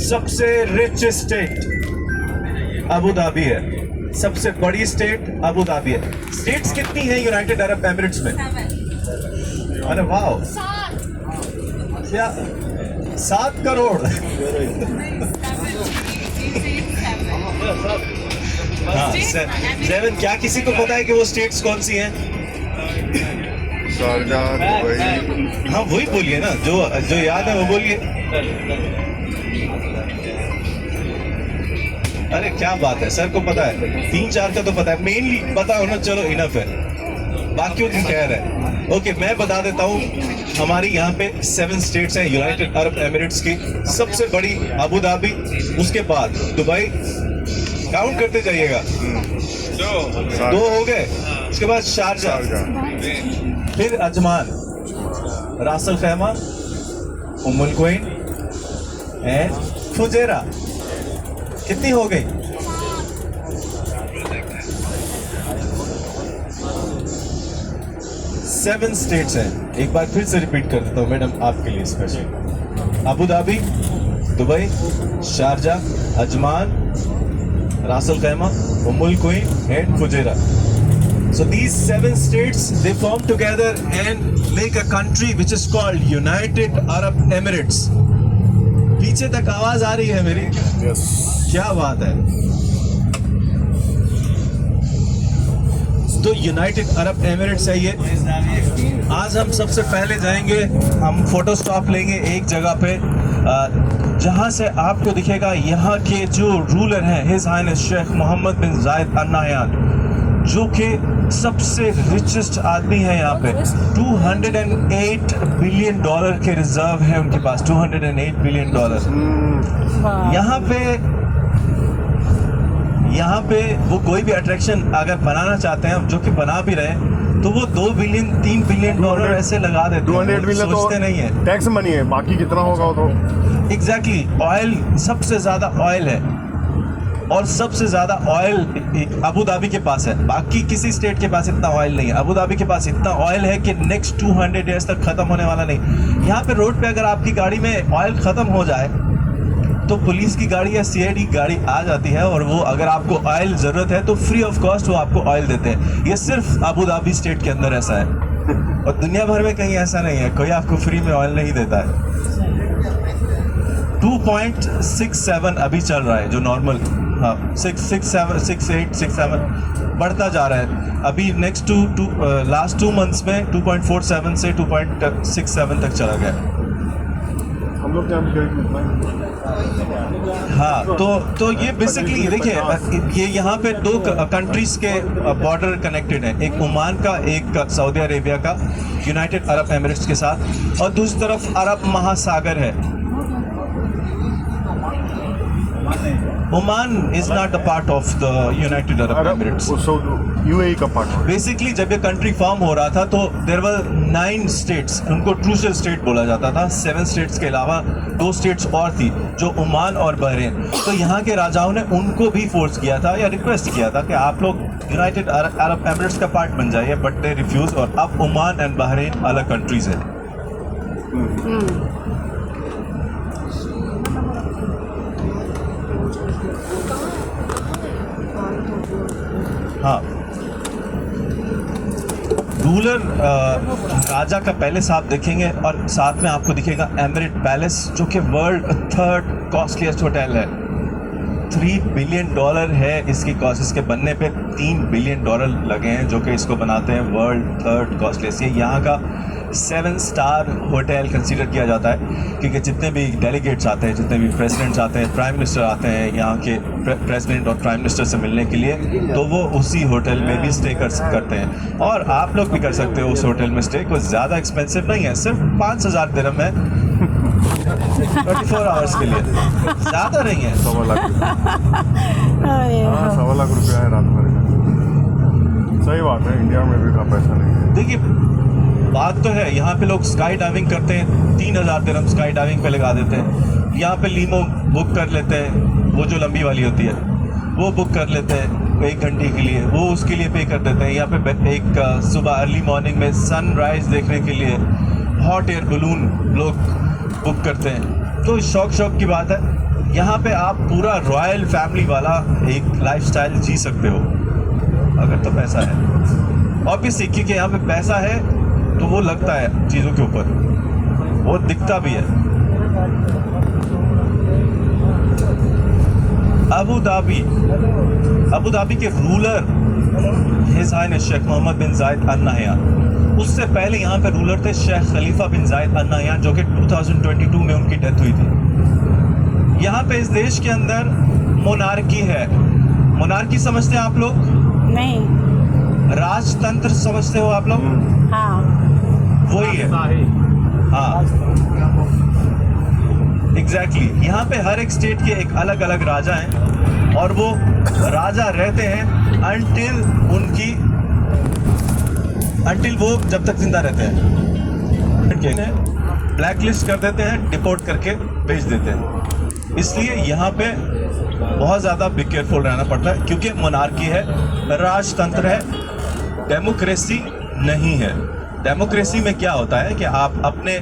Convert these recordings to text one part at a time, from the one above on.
सबसे richest state Abu Dhabi है, सबसे बड़ी स्टेट अबू धाबी है। स्टेट्स कितनी हैं यूनाइटेड अरब एमिरेट्स में? अरे वाह, क्या 7 करोड़। हाँ, 7। क्या किसी को पता है कि वो स्टेट्स कौन सी हैं? Sharjah, Dubai. हाँ वही बोलिए ना, जो याद है वो बोलिए। अरे क्या बात है, सर को पता है, 3-4 का तो पता है, मेनली पता होना चलो इनफ है, बाकियों की खैर है। ओके, मैं बता देता हूँ, हमारी यहाँ पे 7 स्टेट्स हैं यूनाइटेड अरब एमिरेट्स की। सबसे बड़ी अबू धाबी, उसके बाद दुबई, काउंट करते जाइएगा, 2 हो गए, उसके बाद शारजाह, फिर Ajman, Ras Al Khaimah, Umm al Quwain and Fujairah. कितनी हो गई? 7 स्टेट्स हैं। एक बार फिर से रिपीट कर देता हूँ मैडम आपके लिए special. Abu Dhabi, Dubai, Sharjah, Ajman, Ras Al Khaimah, Umm al Quwain and Fujairah. So these 7 states, they form together and make a country which is called United Arab Emirates. पीछे तक आवाज आ रही है मेरी? Yes. क्या बात है। तो यूनाइटेड अरब एमिरेट्स है ये। आज हम सबसे पहले जाएंगे, हम फोटो स्टॉप लेंगे एक जगह पे, जहां से आपको दिखेगा यहाँ के जो रूलर हैं, his Highness Sheikh Mohammed bin Zayed Al Nahyan, जो कि सबसे रिचेस्ट आदमी है यहाँ पे। $208 बिलियन के रिजर्व है उनके पास, $208 बिलियन। यहाँ पे वो कोई भी अट्रैक्शन अगर बनाना चाहते हैं, जो कि बना भी रहे हैं, तो वो $2 बिलियन $3 बिलियन ऐसे लगा देते हैं। 208 बिलियन सोचते तो नहीं है, टैक्स मनी है, बाकी कितना होगा वो तो। एग्जैक्टली, ऑयल सबसे ज्यादा ऑयल है, और सबसे ज्यादा ऑयल अबू धाबी के पास है। बाकी किसी स्टेट के पास इतना ऑयल नहीं है, अबू धाबी के पास इतना ऑयल है कि नेक्स्ट 200 ईयर्स तक खत्म होने वाला नहीं। यहाँ पे रोड पे अगर आपकी गाड़ी में ऑयल खत्म हो जाए तो पुलिस की गाड़ी या CID गाड़ी आ जाती है, और वो अगर आपको ऑयल जरूरत है तो फ्री ऑफ कॉस्ट वो आपको ऑयल देते हैं। ये सिर्फ अबू धाबी स्टेट के अंदर ऐसा है, और दुनिया भर में कहीं ऐसा नहीं है, कोई आपको फ्री में ऑयल नहीं देता है। 2.67 अभी चल रहा है जो नॉर्मल, हाँ 6.67 6.8 बढ़ता जा रहा है। अभी नेक्स्ट लास्ट 2 मंथ्स में 2.47 से 2.67 तक चला गया। हम लोग क्या हाँ, तो ये बेसिकली देखिए, ये यहाँ पे 2 कंट्रीज के बॉर्डर कनेक्टेड हैं, एक ओमान का, एक सऊदी अरेबिया का, यूनाइटेड अरब एमिरेट्स के साथ, और दूसरी तरफ अरब महासागर है। Oman is not a part of the United Arab Emirates, UAE का पार्ट। बेसिकली जब ये कंट्री फॉर्म हो रहा था तो देयर वर 9 स्टेट्स, उनको क्रूशियल स्टेट बोला जाता था। 7 स्टेट्स के अलावा 2 स्टेट्स और थी, जो ओमान और बहरीन। तो यहाँ के राजाओं ने उनको भी फोर्स किया था या रिक्वेस्ट किया था कि आप लोग यूनाइटेड अरब एमिरेट्स का पार्ट बन जाइए, बट दे रिफ्यूज, और अब ओमान एंड बहरीन अलग कंट्रीज है। हाँ, रूलर राजा का पैलेस आप देखेंगे, और साथ में आपको दिखेगा एमिरेट पैलेस, जो कि वर्ल्ड 3rd कॉस्टलीस्ट होटल है। $3 बिलियन है इसकी कॉस्ट, इसके बनने पे $3 बिलियन लगे हैं, जो कि इसको बनाते हैं वर्ल्ड 3rd कॉस्टलीस्ट। ये यहाँ का 7 स्टार होटल कंसीडर किया जाता है, क्योंकि जितने भी डेलीगेट्स आते हैं, जितने भी प्रेसिडेंट्स आते हैं, प्राइम मिनिस्टर आते हैं यहाँ के प्रेसिडेंट और प्राइम मिनिस्टर से मिलने के लिए, तो वो उसी होटल में भी स्टे करते हैं। और आप लोग भी कर सकते हो उस होटल में स्टे, कुछ ज़्यादा एक्सपेंसिव नहीं है, सिर्फ 5,000 दिरहम है 24 आवर्स के लिए, ज़्यादा नहीं है। 1.25 लाख। हाँ, 1.25 लाख रुपया है रात भर का। सही बात है, इंडिया में भी इतना पैसा नहीं है। देखिए, बात तो है, यहाँ पे लोग स्काई डाइविंग करते हैं, 3,000 दिरहम स्काई डाइविंग पे लगा देते हैं। यहाँ पे लीमो बुक कर लेते हैं, वो जो लंबी वाली होती है वो बुक कर लेते हैं 1 घंटे के लिए, वो उसके लिए पे कर देते हैं। यहाँ पे एक सुबह अर्ली मॉर्निंग में सनराइज देखने के लिए हॉट एयर बलून लोग बुक करते हैं। तो शौक की बात है, यहाँ पे आप पूरा रॉयल फैमिली वाला एक लाइफस्टाइल जी सकते हो अगर तो पैसा है। ऑब्वियसली क्योंकि यहाँ पे पैसा है तो वो लगता है चीज़ों के ऊपर, वो दिखता भी है। अबू धाबी के ruler His Highness Sheikh Mohammed bin Zayed Al Nahyan, उससे पहले यहाँ पे रूलर थे शेख खलीफा बिन जायद अल नहयान, जो कि 2022 में उनकी डेथ हुई थी। यहाँ पे इस देश के अंदर मोनार्की है। मोनार्की समझते हैं आप लोग? नहीं। राजतंत्र समझते हो आप लोग? हाँ। वही है। हाँ, एग्जैक्टली। यहाँ पे हर एक स्टेट के एक अलग अलग राजा हैं और वो राजा रहते हैं अंटिल वो जब तक जिंदा रहते हैं। ब्लैक लिस्ट कर देते हैं, डिपोर्ट करके भेज देते हैं। इसलिए यहाँ पे बहुत ज़्यादा बी केयरफुल रहना पड़ता है क्योंकि मोनार्की है, राजतंत्र है, डेमोक्रेसी नहीं है। डेमोक्रेसी में क्या होता है कि आप अपने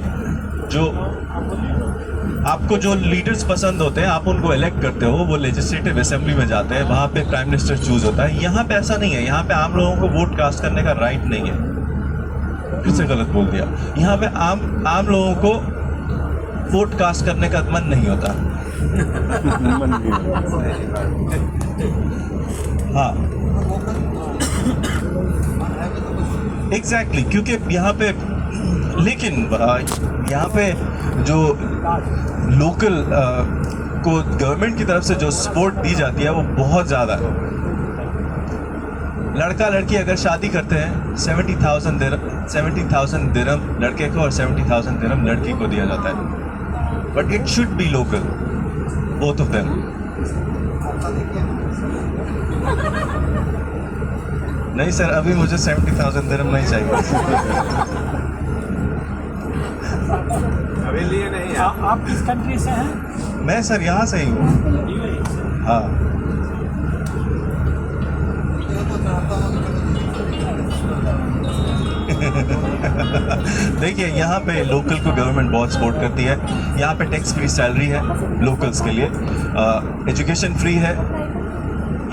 आपको जो लीडर्स पसंद होते हैं आप उनको इलेक्ट करते हो, वो लेजिस्लेटिव असेंबली में जाते हैं, वहाँ पे प्राइम मिनिस्टर चूज होता है। यहाँ पे ऐसा नहीं है। यहाँ पे आम लोगों को वोट कास्ट करने का राइट नहीं है। फिर से गलत बोल दिया। यहाँ पे आम लोगों को वोट कास्ट करने का मन नहीं होता। हाँ, एग्जैक्टली क्योंकि यहाँ पे लेकिन यहाँ पे जो लोकल को गवर्नमेंट की तरफ से जो सपोर्ट दी जाती है वो बहुत ज़्यादा है। लड़का लड़की अगर शादी करते हैं 70,000 दिरहम लड़के को और 70,000 दिरहम लड़की को दिया जाता है। But it should be local, both of them. नहीं सर, अभी मुझे 70,000 दिरहम नहीं चाहिए। अभी लिए नहीं। आप किस कंट्री से हैं? मैं सर यहाँ से ही हूँ। हाँ, देखिए यहाँ पे लोकल को गवर्नमेंट बहुत सपोर्ट करती है। यहाँ पे टैक्स फ्री सैलरी है लोकल्स के लिए, एजुकेशन फ्री है,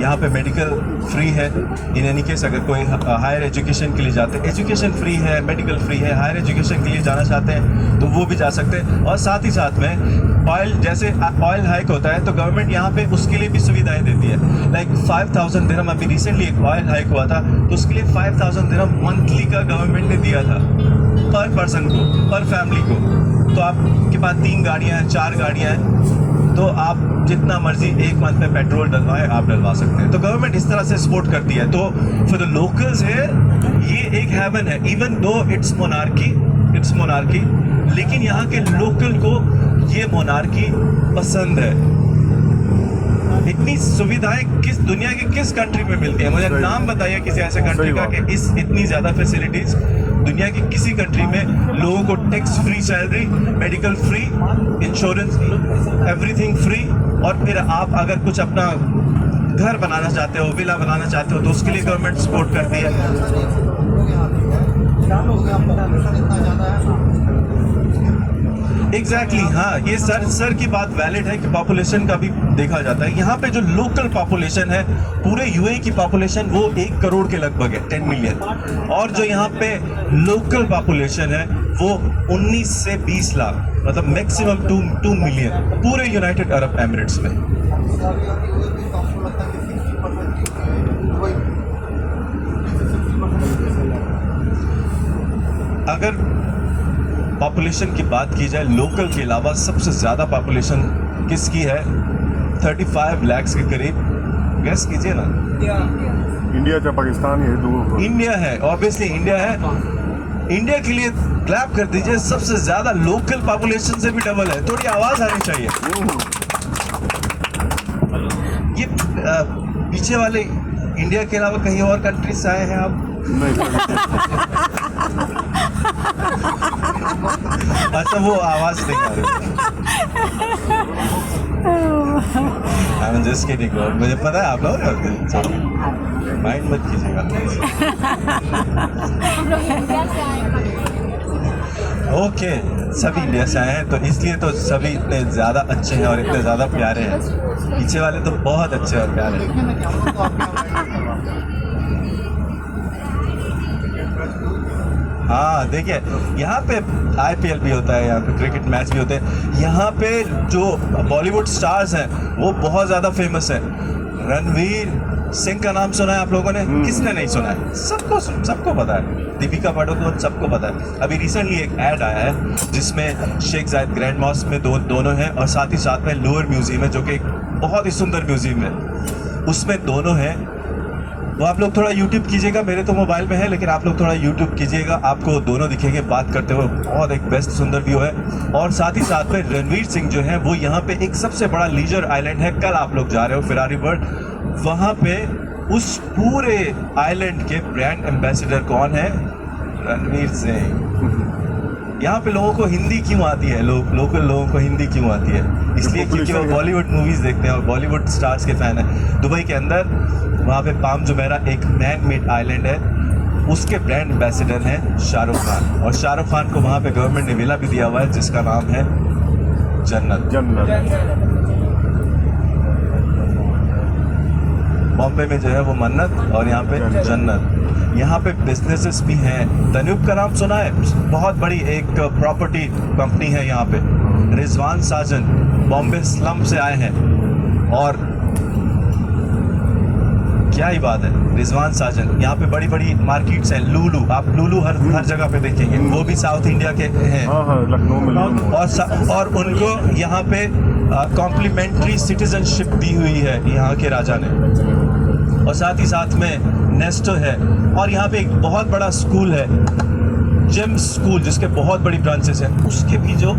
यहाँ पे मेडिकल फ्री है। इन एनी केस अगर कोई हायर एजुकेशन के लिए जाते हैं, एजुकेशन फ्री है, मेडिकल फ्री है। हायर एजुकेशन के लिए जाना चाहते हैं तो वो भी जा सकते हैं। और साथ ही साथ में ऑयल, जैसे ऑयल हाइक होता है तो गवर्नमेंट यहाँ पे उसके लिए भी सुविधाएं देती है। लाइक 5,000 दिरहम, अभी रिसेंटली एक ऑयल हाइक हुआ था तो उसके लिए 5,000 दिरहम मंथली का गवर्नमेंट ने दिया था पर पर्सन को, पर फैमिली को। तो आपके पास 3 गाड़ियाँ हैं, 4 गाड़ियाँ हैं, तो आप जितना मर्जी एक मंथ में पेट्रोल डलवाए आप डलवा सकते हैं। तो गवर्नमेंट इस तरह से सपोर्ट करती है। तो फॉर द लोकल्स है ये एक हेवन है, इवन दो इट्स मोनार्की, लेकिन यहाँ के लोकल को ये मोनार्की पसंद है। इतनी सुविधाएं किस दुनिया के किस कंट्री में मिलती है? मुझे नाम बताइए किसी ऐसे कंट्री का कि इस इतनी ज़्यादा फैसिलिटीज़ दुनिया की किसी कंट्री में लोगों को tax free salary, medical free, insurance, everything free. और फिर आप अगर कुछ अपना घर बनाना चाहते हो, विला बनाना चाहते हो तो उसके लिए गवर्नमेंट सपोर्ट करती है। एग्जैक्टली हाँ, ये सर की बात वैलिड है कि पॉपुलेशन का भी देखा जाता है। यहाँ पे जो लोकल पॉपुलेशन है, पूरे यूएई की पॉपुलेशन वो 1 करोड़ के लगभग है, 10 मिलियन। और जो यहाँ पे लोकल पॉपुलेशन है वो 19 से 20 लाख, मतलब मैक्सिमम 2 मिलियन पूरे यूनाइटेड अरब एमिरेट्स में। अगर पॉपुलेशन की बात की जाए लोकल के अलावा, सबसे ज़्यादा पॉपुलेशन किसकी है? 35 लाख के करीब। गैस कीजिए ना। इंडिया या पाकिस्तान, ये दो इंडिया है, ऑब्वियसली इंडिया है। इंडिया के लिए क्लैप कर दीजिए, सबसे ज़्यादा लोकल पॉपुलेशन से भी डबल है। थोड़ी आवाज़ आनी चाहिए। ये पीछे वाले इंडिया के अलावा कहीं और कंट्री से आए हैं आप? नहीं। अच्छा, वो आवाज नहीं आ रही। I'm just kidding, मुझे पता है आप लोग माइंड मत कीजिएगा। ओके, सभी इंडिया से आए हैं तो इसलिए तो सभी इतने ज़्यादा अच्छे हैं और इतने ज़्यादा प्यारे हैं। पीछे वाले तो बहुत अच्छे और प्यारे हैं। हाँ देखिए, यहाँ पे आईपीएल भी होता है, यहाँ पे क्रिकेट मैच भी होते हैं। यहाँ पे जो बॉलीवुड स्टार्स हैं वो बहुत ज़्यादा फेमस हैं। रणवीर सिंह का नाम सुना है आप लोगों ने? किसने नहीं सुना है? सबको पता है। दीपिका पादुकोण सबको पता है। अभी रिसेंटली एक ऐड आया है जिसमें शेख जायद ग्रैंड मॉस्क में दोनों हैं और साथ ही साथ में लोअर म्यूजियम है जो कि एक बहुत ही सुंदर म्यूजियम है, उसमें दोनों हैं। वो आप लोग थोड़ा यूट्यूब कीजिएगा, मेरे तो मोबाइल में है लेकिन आप लोग थोड़ा यूट्यूब कीजिएगा, आपको दोनों दिखेंगे बात करते हुए। बहुत एक बेस्ट सुंदर व्यू है। और साथ ही साथ में रणवीर सिंह जो है वो यहाँ पे एक सबसे बड़ा लीजर आइलैंड है, कल आप लोग जा रहे हो फेरारी वर्ल्ड, वहाँ पे उस पूरे आइलैंड के ब्रांड एम्बेसडर कौन है? रणवीर सिंह। यहाँ पे लोगों को हिंदी क्यों आती है? लोकल लोगों को हिंदी क्यों आती है? इसलिए क्योंकि वो बॉलीवुड मूवीज़ देखते हैं और बॉलीवुड स्टार्स के फ़ैन हैं। दुबई के अंदर वहाँ पे पाम जुमेरा एक मैन मेड आइलैंड है, उसके ब्रांड एम्बेसडर हैं शाहरुख खान, और शाहरुख खान को वहाँ पे गवर्नमेंट ने विला भी दिया हुआ है जिसका नाम है जन्नत। बॉम्बे में जो है वो मन्नत और यहाँ पे जन्नत। यहाँ पे बिजनेसेस भी हैं। तन्यूब का नाम सुना है? बहुत बड़ी एक प्रॉपर्टी कंपनी है यहाँ पे। रिजवान साजन बॉम्बे स्लम से आए हैं और क्या ही बात है। रिजवान साजन, यहाँ पे बड़ी बड़ी मार्केट्स हैं। लूलू, आप लूलू हर जगह पे देखेंगे, वो भी साउथ इंडिया के हैं। हाँ, लखनऊ में लूलू। और उनको यहाँ पे कॉम्प्लीमेंट्री सिटीजनशिप दी हुई है यहाँ के राजा ने। और साथ ही साथ में नेस्टो है। और यहाँ पे एक बहुत बड़ा स्कूल है, जिम स्कूल, जिसके बहुत बड़ी ब्रांचेस हैं। उसके भी जो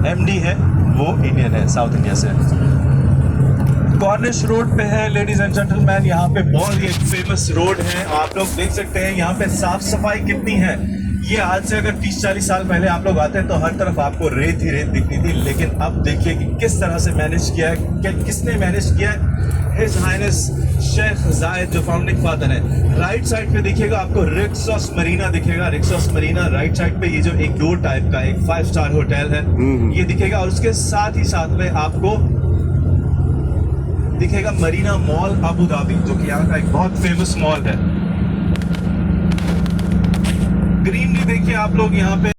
एमडी है वो इंडियन है, साउथ इंडिया से। कॉर्निश रोड पे है लेडीज एंड जेंटलमैन, यहाँ पे बहुत ही एक फेमस रोड है। आप लोग देख सकते हैं यहाँ पे साफ सफाई कितनी है। ये आज से अगर 30-40 साल पहले आप लोग आते हैं तो हर तरफ आपको रेत ही रेत दिखती थी, लेकिन अब देखिए कि किस तरह से मैनेज किया है, किसने मैनेज किया है। हिज हाइनेस शेख जायद जो फाउंडिंग फादर है। राइट साइड पे देखिएगा आपको रिक्सॉस मरीना दिखेगा। रिक्सॉस मरीना राइट साइड पे ये जो एक डोर टाइप का एक 5 स्टार होटल है ये दिखेगा। और उसके साथ ही साथ में आपको दिखेगा मरीना मॉल अबू धाबी, जो कि यहाँ का एक बहुत फेमस मॉल है। ग्रीनरी देखिए आप लोग यहाँ पे।